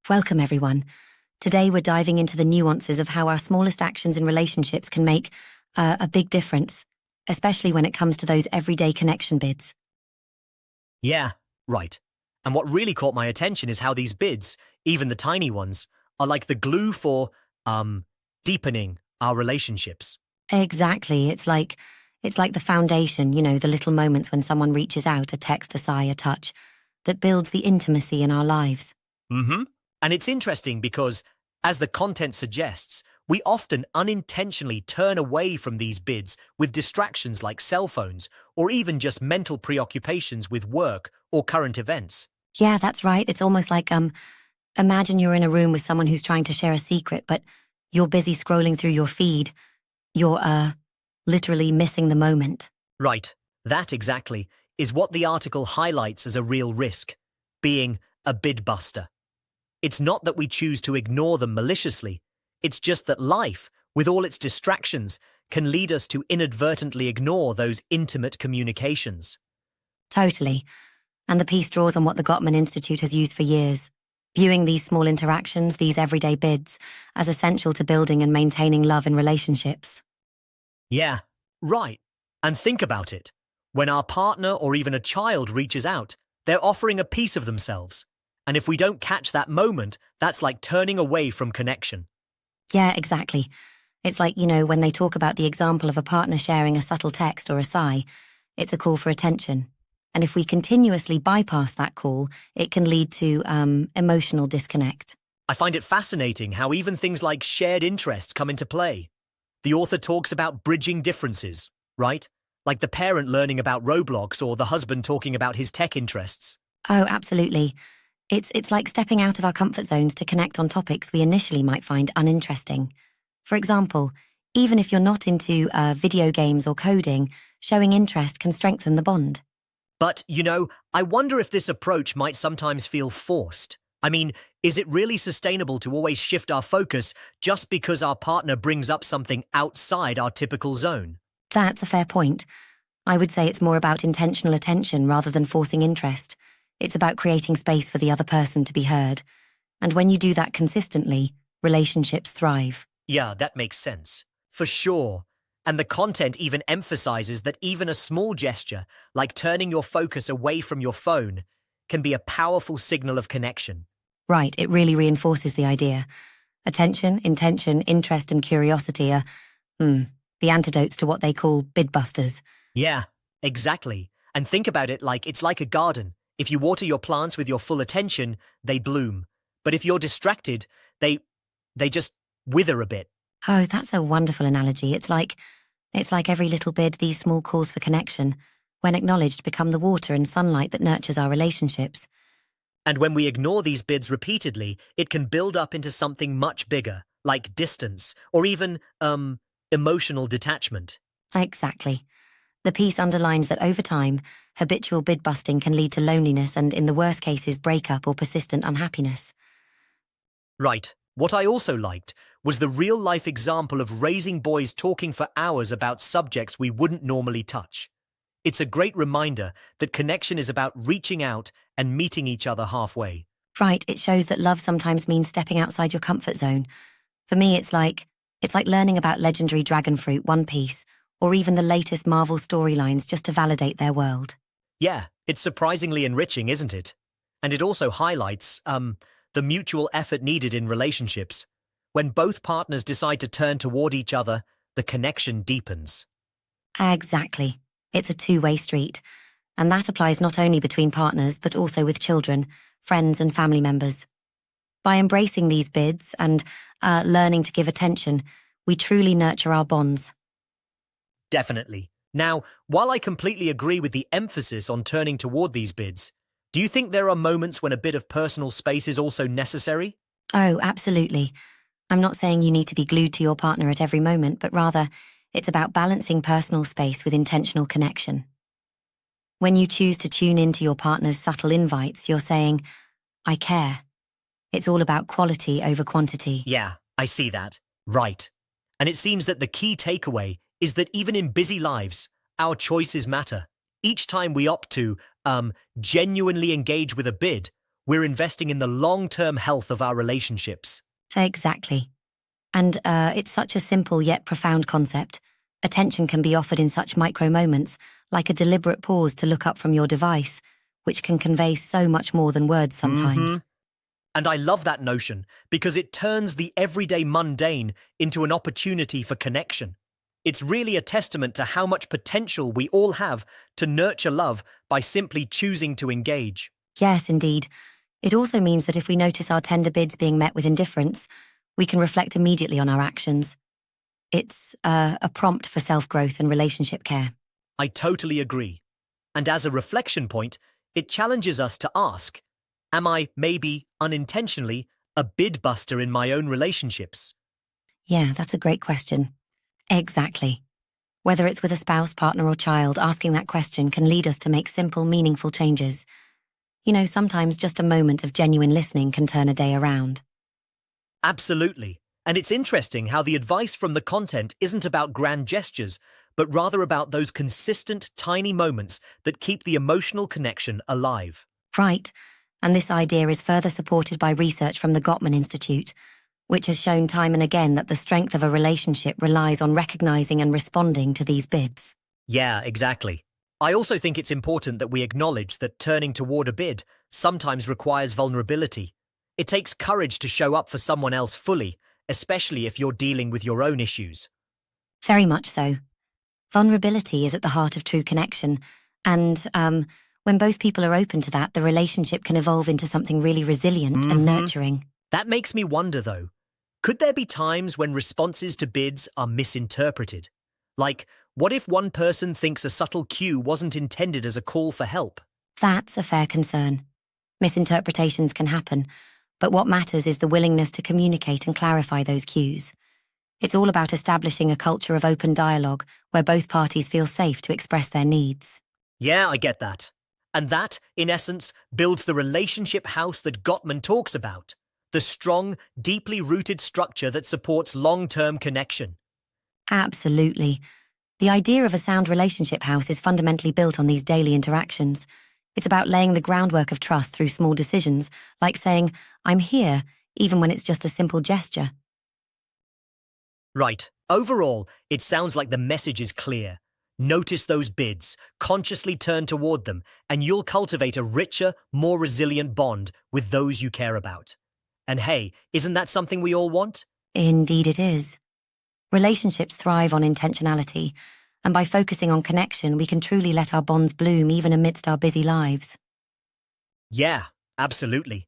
Welcome, everyone. Today, we're diving into the nuances of how our smallest actions in relationships can make a big difference, especially when it comes to those everyday connection bids. Yeah, right. And what really caught my attention is how these bids, even the tiny ones, are like the glue for, deepening our relationships. Exactly. It's like the foundation, the little moments when someone reaches out, a text, a sigh, a touch, that builds the intimacy in our lives. Mm-hmm. And it's interesting because, as the content suggests, we often unintentionally turn away from these bids with distractions like cell phones or even just mental preoccupations with work or current events. Yeah, that's right. It's almost like, imagine you're in a room with someone who's trying to share a secret, but you're busy scrolling through your feed. You're, literally missing the moment. Right, that exactly is what the article highlights as a real risk, being a bid buster. It's not that we choose to ignore them maliciously, it's just that life, with all its distractions, can lead us to inadvertently ignore those intimate communications. Totally. And the piece draws on what the Gottman Institute has used for years, viewing these small interactions, these everyday bids, as essential to building and maintaining love in relationships. Yeah, right. And think about it. When our partner or even a child reaches out, they're offering a piece of themselves. And if we don't catch that moment, that's like turning away from connection. Yeah, exactly. It's like, when they talk about the example of a partner sharing a subtle text or a sigh, it's a call for attention. And if we continuously bypass that call, it can lead to emotional disconnect. I find it fascinating how even things like shared interests come into play. The author talks about bridging differences, right? Like the parent learning about Roblox or the husband talking about his tech interests. Oh, absolutely. It's like stepping out of our comfort zones to connect on topics we initially might find uninteresting. For example, even if you're not into video games or coding, showing interest can strengthen the bond. But, I wonder if this approach might sometimes feel forced. I mean, is it really sustainable to always shift our focus just because our partner brings up something outside our typical zone? That's a fair point. I would say it's more about intentional attention rather than forcing interest. It's about creating space for the other person to be heard. And when you do that consistently, relationships thrive. Yeah, that makes sense. For sure. And the content even emphasizes that even a small gesture, like turning your focus away from your phone, can be a powerful signal of connection. Right, it really reinforces the idea. Attention, intention, interest and curiosity are, the antidotes to what they call bid busters. Yeah, exactly. And think about it like it's like a garden. If you water your plants with your full attention, they bloom. But if you're distracted, they just wither a bit. Oh, that's a wonderful analogy. It's like every little bid, these small calls for connection, when acknowledged, become the water and sunlight that nurtures our relationships. And when we ignore these bids repeatedly, it can build up into something much bigger, like distance, or even, emotional detachment. Exactly. The piece underlines that over time, habitual bid busting can lead to loneliness and, in the worst cases, breakup or persistent unhappiness. Right. What I also liked was the real-life example of raising boys talking for hours about subjects we wouldn't normally touch. It's a great reminder that connection is about reaching out and meeting each other halfway. Right, it shows that love sometimes means stepping outside your comfort zone. For me, it's like learning about legendary dragon fruit, One Piece, or even the latest Marvel storylines just to validate their world. Yeah, it's surprisingly enriching, isn't it? And it also highlights, the mutual effort needed in relationships. When both partners decide to turn toward each other, the connection deepens. Exactly. It's a two-way street. And that applies not only between partners, but also with children, friends and family members. By embracing these bids and learning to give attention, we truly nurture our bonds. Definitely. Now, while I completely agree with the emphasis on turning toward these bids, do you think there are moments when a bit of personal space is also necessary? Oh, absolutely. I'm not saying you need to be glued to your partner at every moment, but rather, it's about balancing personal space with intentional connection. When you choose to tune into your partner's subtle invites, you're saying, I care. It's all about quality over quantity. Yeah, I see that. Right. And it seems that the key takeaway is that even in busy lives, our choices matter. Each time we opt to, genuinely engage with a bid, We're investing in the long-term health of our relationships. So exactly. And it's such a simple yet profound concept. Attention can be offered in such micro moments, like a deliberate pause to look up from your device, which can convey so much more than words sometimes. And I love that notion because it turns the everyday mundane into an opportunity for connection. It's really a testament to how much potential we all have to nurture love by simply choosing to engage. Yes, indeed. It also means that if we notice our tender bids being met with indifference, we can reflect immediately on our actions. It's a prompt for self-growth and relationship care. I totally agree. And as a reflection point, it challenges us to ask, am I, maybe unintentionally, a bid buster in my own relationships? Yeah, that's a great question. Exactly. Whether it's with a spouse, partner, or child, asking that question can lead us to make simple, meaningful changes. You know, sometimes just a moment of genuine listening can turn a day around. Absolutely. And it's interesting how the advice from the content isn't about grand gestures, but rather about those consistent, tiny moments that keep the emotional connection alive. Right. And this idea is further supported by research from the Gottman Institute, which has shown time and again that the strength of a relationship relies on recognizing and responding to these bids. Yeah, exactly. I also think it's important that we acknowledge that turning toward a bid sometimes requires vulnerability. It takes courage to show up for someone else fully, especially if you're dealing with your own issues. Very much so. Vulnerability is at the heart of true connection, and when both people are open to that, the relationship can evolve into something really resilient and nurturing. That makes me wonder, though, could there be times when responses to bids are misinterpreted? Like, what if one person thinks a subtle cue wasn't intended as a call for help? That's a fair concern. Misinterpretations can happen, but what matters is the willingness to communicate and clarify those cues. It's all about establishing a culture of open dialogue where both parties feel safe to express their needs. Yeah, I get that. And that, in essence, builds the relationship house that Gottman talks about. The strong, deeply rooted structure that supports long-term connection. Absolutely. The idea of a sound relationship house is fundamentally built on these daily interactions. It's about laying the groundwork of trust through small decisions, like saying, I'm here, even when it's just a simple gesture. Right. Overall, it sounds like the message is clear. Notice those bids, consciously turn toward them, and you'll cultivate a richer, more resilient bond with those you care about. And hey, isn't that something we all want? Indeed it is. Relationships thrive on intentionality, and by focusing on connection, we can truly let our bonds bloom even amidst our busy lives. Yeah, absolutely.